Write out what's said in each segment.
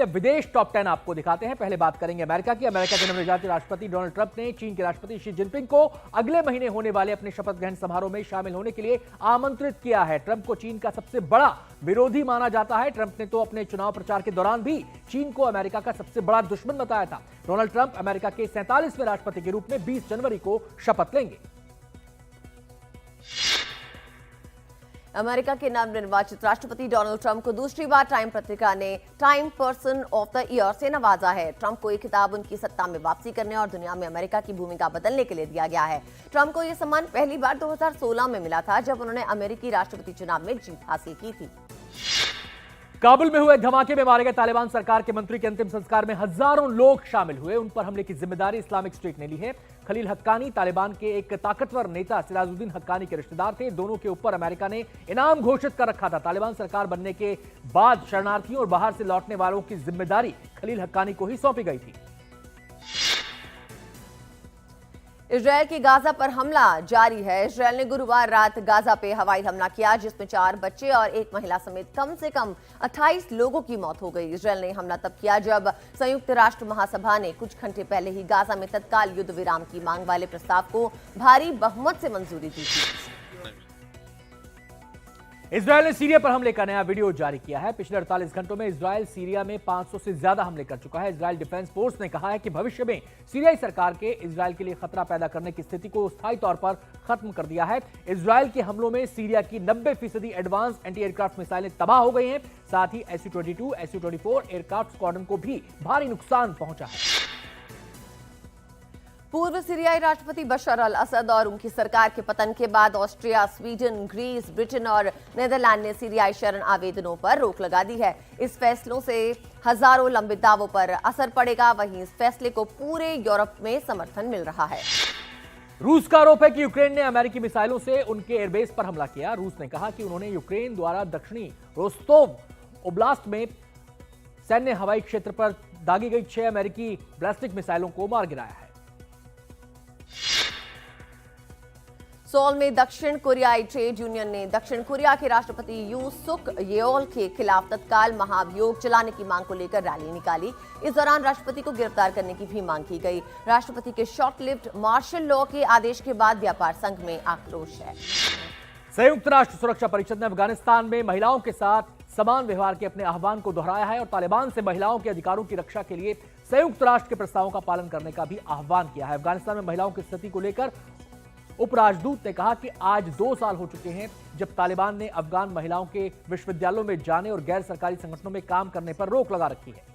विदेश टॉप 10 आपको दिखाते हैं। पहले बात करेंगे अमेरिका की। अमेरिका के नवनिर्वाचित राष्ट्रपति डोनाल्ड ट्रंप ने चीन के राष्ट्रपति शी जिनपिंग को अगले महीने होने वाले अपने शपथ ग्रहण समारोह में शामिल होने के लिए आमंत्रित किया है। ट्रंप को चीन का सबसे बड़ा विरोधी माना जाता है। ट्रंप ने तो अपने चुनाव प्रचार के दौरान भी चीन को अमेरिका का सबसे बड़ा दुश्मन बताया था। डोनाल्ड ट्रंप अमेरिका के 47वें राष्ट्रपति के रूप में 20 जनवरी को शपथ लेंगे। अमेरिका के नवनिर्वाचित राष्ट्रपति डोनाल्ड ट्रंप को दूसरी बार टाइम पत्रिका ने time person of the year से नवाजा है। ट्रंप को यह खिताब उनकी सत्ता में वापसी करने और दुनिया में अमेरिका की भूमिका बदलने के लिए दिया गया है। ट्रंप को यह सम्मान पहली बार 2016 में मिला था, जब उन्होंने अमेरिकी राष्ट्रपति चुनाव में जीत हासिल की थी। काबुल में हुए धमाके में मारे गए तालिबान सरकार के मंत्री के अंतिम संस्कार में हजारों लोग शामिल हुए। उन पर हमले की जिम्मेदारी इस्लामिक स्टेट ने ली है। खलील हक्कानी तालिबान के एक ताकतवर नेता सिराजुद्दीन हक्कानी के रिश्तेदार थे। दोनों के ऊपर अमेरिका ने इनाम घोषित कर रखा था। तालिबान सरकार बनने के बाद शरणार्थियों और बाहर से लौटने वालों की जिम्मेदारी खलील हक्कानी को ही सौंपी गई थी। इजरायल की गाजा पर हमला जारी है। इजरायल ने गुरुवार रात गाजा पे हवाई हमला किया, जिसमें 4 बच्चे और 1 महिला समेत कम से कम 28 लोगों की मौत हो गई। इजरायल ने हमला तब किया जब संयुक्त राष्ट्र महासभा ने कुछ घंटे पहले ही गाजा में तत्काल युद्ध विराम की मांग वाले प्रस्ताव को भारी बहुमत से मंजूरी दी थी। इजरायल ने सीरिया पर हमले का नया वीडियो जारी किया है। पिछले 48 घंटों में इजरायल सीरिया में 500 से ज्यादा हमले कर चुका है। इजरायल डिफेंस फोर्स ने कहा है कि भविष्य में सीरियाई सरकार के इजरायल के लिए खतरा पैदा करने की स्थिति को स्थायी तौर पर खत्म कर दिया है। इजरायल के हमलों में सीरिया की 90% एडवांस एंटी एयरक्राफ्ट मिसाइलें तबाह हो गई हैं। साथ ही SU-22, SU-24 एयरक्राफ्ट स्क्वाड्रन को भी भारी नुकसान पहुंचा है। पूर्व सीरियाई राष्ट्रपति बशर अल असद और उनकी सरकार के पतन के बाद ऑस्ट्रिया, स्वीडन, ग्रीस, ब्रिटेन और नीदरलैंड ने सीरियाई शरण आवेदनों पर रोक लगा दी है। इस फैसलों से हजारों लंबित दावों पर असर पड़ेगा। वहीं इस फैसले को पूरे यूरोप में समर्थन मिल रहा है। रूस का आरोप है कि यूक्रेन ने अमेरिकी मिसाइलों से उनके एयरबेस पर हमला किया। रूस ने कहा कि उन्होंने यूक्रेन द्वारा दक्षिणी रोस्तोव ओब्लास्ट में सैन्य हवाई क्षेत्र पर दागी गई 6 अमेरिकी बैलिस्टिक मिसाइलों को मार गिराया है। सोल में दक्षिण कोरियाई ट्रेड यूनियन ने दक्षिण कोरिया के राष्ट्रपति यू सुक येओल के खिलाफ तत्काल महाभियोग चलाने की मांग को लेकर रैली निकाली। इस दौरान राष्ट्रपति को गिरफ्तार करने की भी मांग की गई। राष्ट्रपति के शॉर्ट लिव्ड मार्शल लॉ के आदेश के बाद व्यापार संघ में आक्रोश है। संयुक्त राष्ट्र सुरक्षा परिषद ने अफगानिस्तान में महिलाओं के साथ समान व्यवहार के अपने आह्वान को दोहराया है और तालिबान से महिलाओं के अधिकारों की रक्षा के लिए संयुक्त राष्ट्र के प्रस्तावों का पालन करने का भी आह्वान किया है। अफगानिस्तान में महिलाओं की स्थिति को लेकर उपराजदूत ने कहा कि आज 2 साल हो चुके हैं जब तालिबान ने अफगान महिलाओं के विश्वविद्यालयों में जाने और गैर सरकारी संगठनों में काम करने पर रोक लगा रखी है।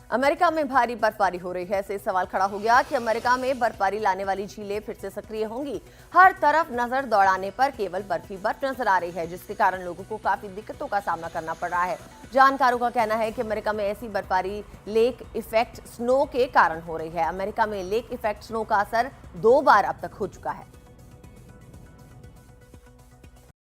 अमेरिका में भारी बर्फबारी हो रही है। ऐसे सवाल खड़ा हो गया कि अमेरिका में बर्फबारी लाने वाली झीलें फिर से सक्रिय होंगी। हर तरफ नजर दौड़ाने पर केवल बर्फ ही बर्फ नजर आ रही है, जिसके कारण लोगों को काफी दिक्कतों का सामना करना पड़ रहा है। जानकारों का कहना है कि अमेरिका में ऐसी बर्फबारी लेक इफेक्ट स्नो के कारण हो रही है। अमेरिका में लेक इफेक्ट स्नो का असर 2 बार अब तक हो चुका है।